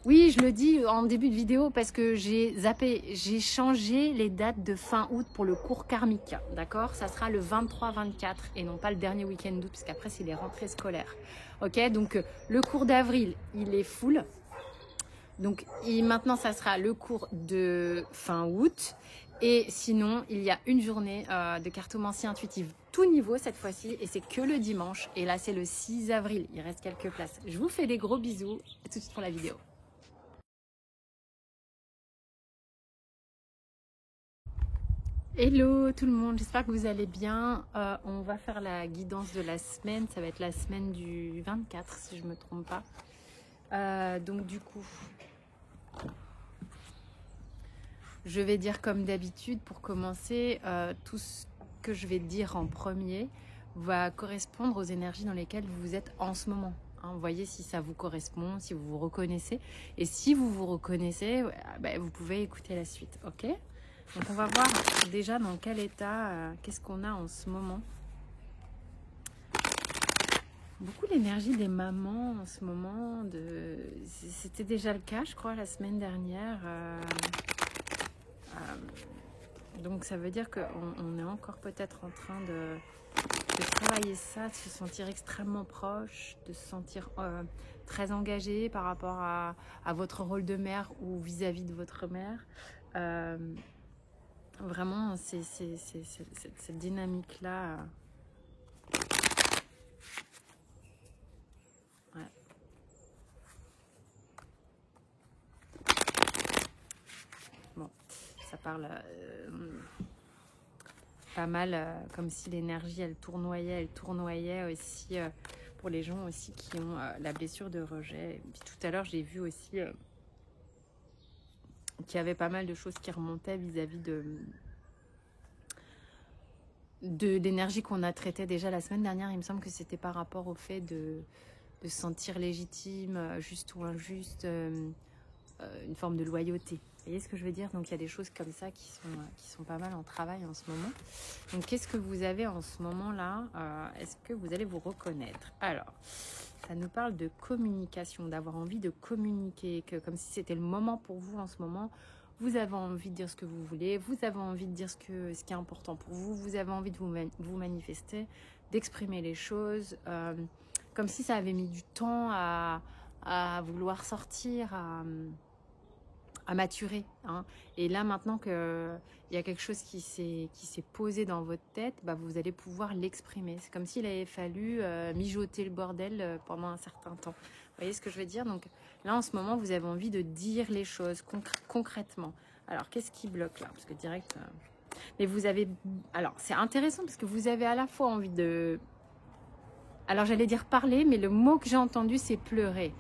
Oui, je le dis en début de vidéo parce que j'ai zappé, j'ai changé les dates de fin août pour le cours karmique, d'accord? Ça sera le 23-24 et non pas le dernier week-end d'août, parce qu'après c'est les rentrées scolaires. Ok, donc le cours d'avril, il est full. Donc maintenant, ça sera le cours de fin août. Et sinon, il y a une journée de cartomancie intuitive tout niveau cette fois-ci. Et c'est que le dimanche. Et là, c'est le 6 avril. Il reste quelques places. Je vous fais des gros bisous. À tout de suite pour la vidéo. Hello tout le monde, j'espère que vous allez bien. On va faire la guidance de la semaine. Ça va être la semaine du 24 si je ne me trompe pas. Donc du coup... Je vais dire comme d'habitude, pour commencer, tout ce que je vais dire en premier va correspondre aux énergies dans lesquelles vous êtes en ce moment. Hein, voyez si ça vous correspond, si vous vous reconnaissez. Et si vous vous reconnaissez, ben, vous pouvez écouter la suite. Ok? Donc on va voir déjà dans quel état, qu'est-ce qu'on a en ce moment. Beaucoup l'énergie des mamans en ce moment. C'était déjà le cas, je crois, la semaine dernière. Donc ça veut dire qu'on est encore peut-être en train de travailler ça, de se sentir extrêmement proche, de se sentir très engagé par rapport à votre rôle de mère ou vis-à-vis de votre mère. Vraiment, c'est cette dynamique-là. Ouais. Bon, ça parle pas mal, comme si l'énergie, elle tournoyait aussi pour les gens aussi qui ont la blessure de rejet. Et puis tout à l'heure, j'ai vu aussi qu'il y avait pas mal de choses qui remontaient vis-à-vis de l'énergie qu'on a traitée déjà la semaine dernière. Il me semble que c'était par rapport au fait de se sentir légitime, juste ou injuste, une forme de loyauté. Vous voyez ce que je veux dire? Donc il y a des choses comme ça qui sont pas mal en travail en ce moment. Donc qu'est-ce que vous avez en ce moment-là? Est-ce que vous allez vous reconnaître? Alors, ça nous parle de communication, d'avoir envie de communiquer, que comme si c'était le moment pour vous en ce moment. Vous avez envie de dire ce que vous voulez, vous avez envie de dire ce qui est important pour vous, vous avez envie de vous manifester, d'exprimer les choses, comme si ça avait mis du temps à vouloir sortir, à maturer. Hein. Et là, maintenant qu'il y a quelque chose qui s'est posé dans votre tête, bah, vous allez pouvoir l'exprimer. C'est comme s'il avait fallu mijoter le bordel pendant un certain temps. Vous voyez ce que je veux dire? Donc là, en ce moment, vous avez envie de dire les choses concrètement. Alors, qu'est-ce qui bloque là? Parce que direct... Mais vous avez... Alors, c'est intéressant parce que vous avez à la fois envie de... Alors, j'allais dire parler, mais le mot que j'ai entendu, c'est pleurer.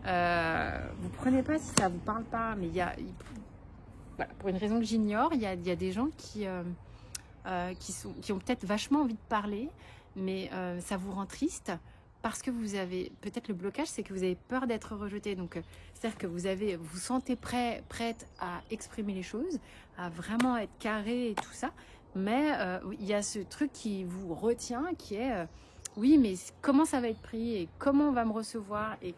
Vous prenez pas si ça vous parle pas, mais voilà, pour une raison que j'ignore, il y a des gens qui ont peut-être vachement envie de parler, mais ça vous rend triste parce que vous avez peut-être le blocage, c'est que vous avez peur d'être rejeté. Donc c'est-à-dire que vous sentez prête à exprimer les choses, à vraiment être carré et tout ça, mais il y a ce truc qui vous retient, qui est oui, mais comment ça va être pris et comment on va me recevoir et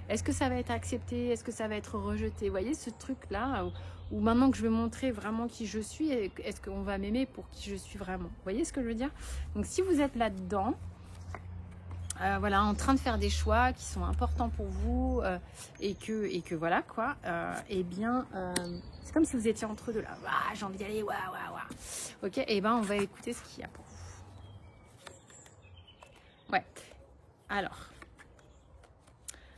est-ce que ça va être accepté, est-ce que ça va être rejeté? Vous voyez ce truc-là où maintenant que je vais montrer vraiment qui je suis, est-ce qu'on va m'aimer pour qui je suis vraiment? Vous voyez ce que je veux dire? Donc si vous êtes là-dedans, voilà, en train de faire des choix qui sont importants pour vous et que voilà quoi, eh bien, c'est comme si vous étiez entre deux là. Ah, j'ai envie d'y aller, waouh, waouh, waouh. Ok, et ben on va écouter ce qu'il y a pour vous. Ouais, alors,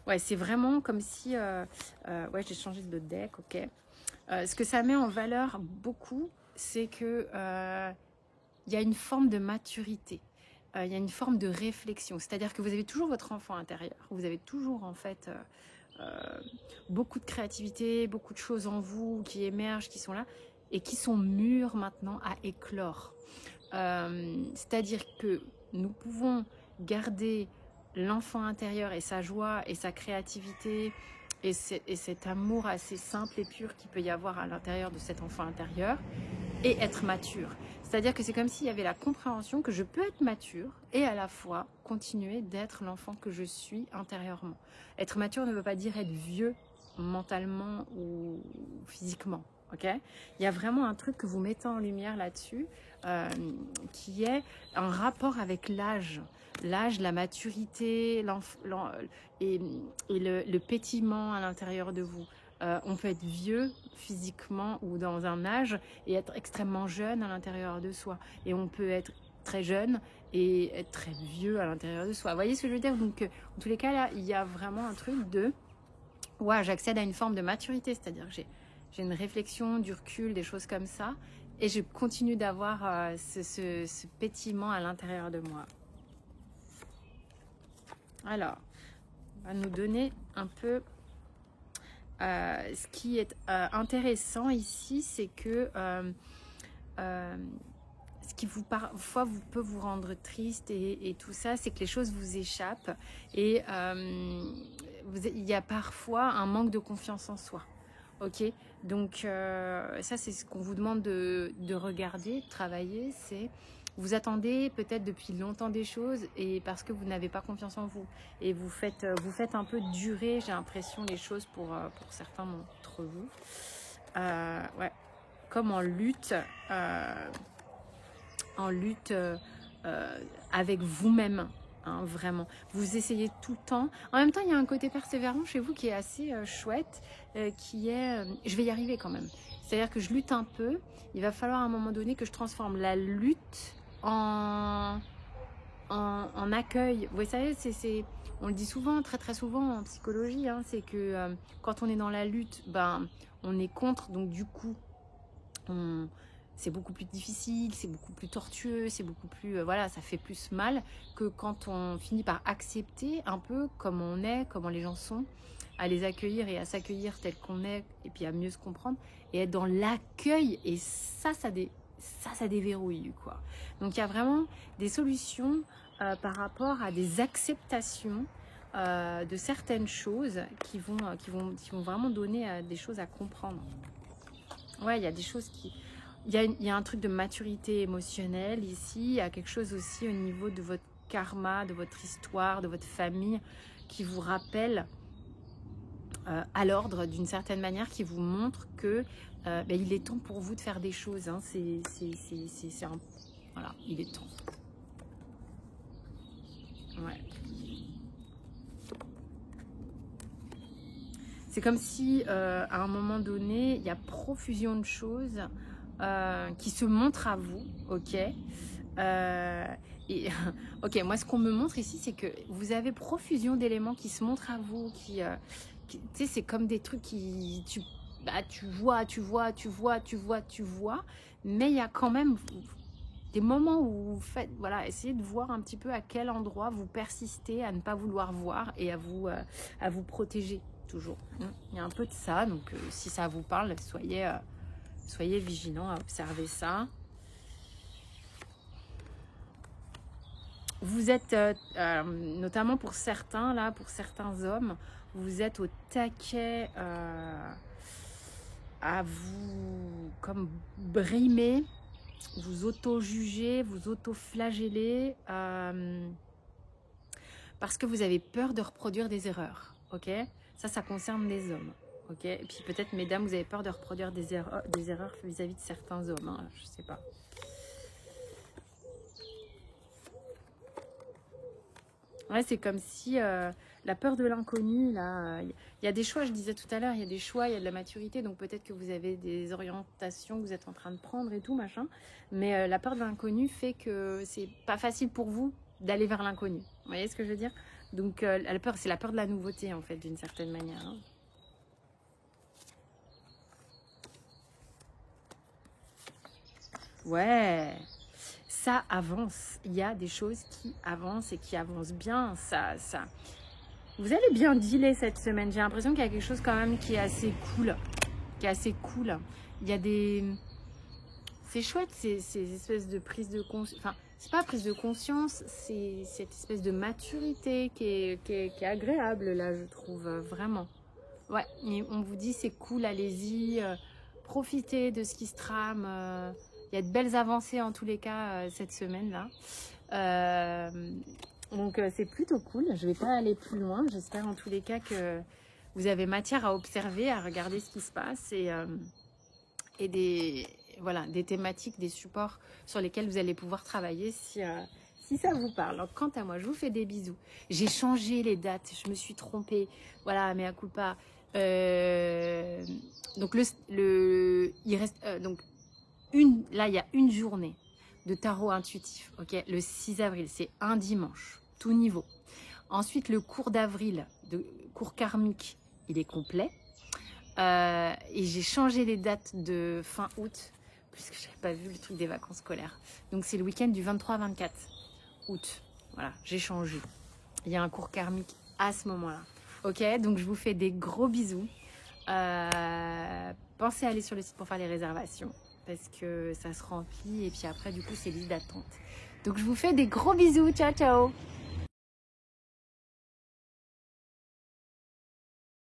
ouais, c'est vraiment comme si, ouais, j'ai changé de deck, ok. Ce que ça met en valeur beaucoup, c'est que il y a une forme de maturité, il y a une forme de réflexion. C'est-à-dire que vous avez toujours votre enfant intérieur, vous avez toujours en fait beaucoup de créativité, beaucoup de choses en vous qui émergent, qui sont là et qui sont mûres maintenant à éclore. C'est-à-dire que nous pouvons garder l'enfant intérieur et sa joie et sa créativité et cet amour assez simple et pur qu'il peut y avoir à l'intérieur de cet enfant intérieur et être mature. C'est-à-dire que c'est comme s'il y avait la compréhension que je peux être mature et à la fois continuer d'être l'enfant que je suis intérieurement. Être mature ne veut pas dire être vieux mentalement ou physiquement. Ok, il y a vraiment un truc que vous mettez en lumière là-dessus, qui est un rapport avec l'âge, la maturité, et le pétillement à l'intérieur de vous. On peut être vieux physiquement ou dans un âge et être extrêmement jeune à l'intérieur de soi. Et on peut être très jeune et être très vieux à l'intérieur de soi. Vous voyez ce que je veux dire? Donc, en tous les cas, là, il y a vraiment un truc de... Ouais, j'accède à une forme de maturité, c'est-à-dire que j'ai une réflexion, du recul, des choses comme ça, et je continue d'avoir ce pétillement à l'intérieur de moi. Alors, on va nous donner un peu... ce qui est intéressant ici, c'est que ce qui parfois peut vous rendre triste et tout ça, c'est que les choses vous échappent et il y a parfois un manque de confiance en soi. Ok, donc ça c'est ce qu'on vous demande de regarder, de travailler, c'est vous attendez peut-être depuis longtemps des choses et parce que vous n'avez pas confiance en vous et vous faites un peu durer, j'ai l'impression, les choses pour certains d'entre vous. Ouais, comme en lutte avec vous-même. Hein, vraiment, vous essayez tout le temps. En même temps, il y a un côté persévérant chez vous qui est assez chouette, qui est je vais y arriver quand même. C'est-à-dire que je lutte un peu. Il va falloir à un moment donné que je transforme la lutte en accueil. Vous savez, on le dit souvent, très très souvent en psychologie, hein, c'est que quand on est dans la lutte, ben, on est contre, donc du coup, c'est beaucoup plus difficile, c'est beaucoup plus tortueux, c'est beaucoup plus... voilà, ça fait plus mal que quand on finit par accepter un peu comme on est, comment les gens sont, à les accueillir et à s'accueillir tel qu'on est, et puis à mieux se comprendre, et être dans l'accueil, et ça déverrouille, quoi. Donc il y a vraiment des solutions par rapport à des acceptations de certaines choses qui vont vraiment donner des choses à comprendre. Ouais, il y a des choses qui... Il y a un truc de maturité émotionnelle ici, il y a quelque chose aussi au niveau de votre karma, de votre histoire, de votre famille, qui vous rappelle à l'ordre d'une certaine manière, qui vous montre que il est temps pour vous de faire des choses. Hein. Voilà, il est temps. Ouais. C'est comme si, à un moment donné, il y a profusion de choses qui se montrent à vous, ok. Ok, moi, ce qu'on me montre ici, c'est que vous avez profusion d'éléments qui se montrent à vous, tu sais, c'est comme des trucs qui... tu vois, mais il y a quand même des moments où vous faites, voilà, essayez de voir un petit peu à quel endroit vous persistez à ne pas vouloir voir et à vous protéger toujours. Il y a un peu de ça, donc si ça vous parle, soyez vigilants à observer ça. Vous êtes, notamment pour certains, là, pour certains hommes, vous êtes au taquet à vous comme brimer, vous auto-juger, vous auto-flageller parce que vous avez peur de reproduire des erreurs, ok? Ça concerne les hommes, ok? Et puis peut-être, mesdames, vous avez peur de reproduire des erreurs vis-à-vis de certains hommes, hein, je sais pas. Ouais, c'est comme si la peur de l'inconnu, là, il y a des choix, je disais tout à l'heure, il y a des choix, il y a de la maturité, donc peut-être que vous avez des orientations que vous êtes en train de prendre et tout, machin, mais la peur de l'inconnu fait que c'est pas facile pour vous d'aller vers l'inconnu. Vous voyez ce que je veux dire? Donc la peur, c'est la peur de la nouveauté, en fait, d'une certaine manière. Hein. Ouais, ça avance. Il y a des choses qui avancent et qui avancent bien. Ça. Vous allez bien dealer cette semaine. J'ai l'impression qu'il y a quelque chose quand même qui est assez cool. Il y a des... C'est chouette, ces espèces de prise de conscience. Enfin, c'est pas prise de conscience, c'est cette espèce de maturité qui est agréable, là, je trouve, vraiment. Ouais, on vous dit c'est cool, allez-y, profitez de ce qui se trame. Il y a de belles avancées en tous les cas cette semaine-là. Donc c'est plutôt cool. Je vais pas aller plus loin. J'espère en tous les cas que vous avez matière à observer, à regarder ce qui se passe et des thématiques, des supports sur lesquels vous allez pouvoir travailler si ça vous parle. Donc, quant à moi, je vous fais des bisous. J'ai changé les dates, je me suis trompée. Voilà, mea culpa. Donc, il reste... là, il y a une journée de tarot intuitif. Ok, le 6 avril, c'est un dimanche, tout niveau. Ensuite, le cours d'avril, cours karmique, il est complet. Et j'ai changé les dates de fin août, puisque je n'avais pas vu le truc des vacances scolaires. Donc, c'est le week-end du 23-24 août. Voilà, j'ai changé. Il y a un cours karmique à ce moment-là. Ok, donc je vous fais des gros bisous. Pensez à aller sur le site pour faire les réservations, parce que ça se remplit. Et puis après, du coup, c'est liste d'attente. Donc, je vous fais des gros bisous. Ciao, ciao!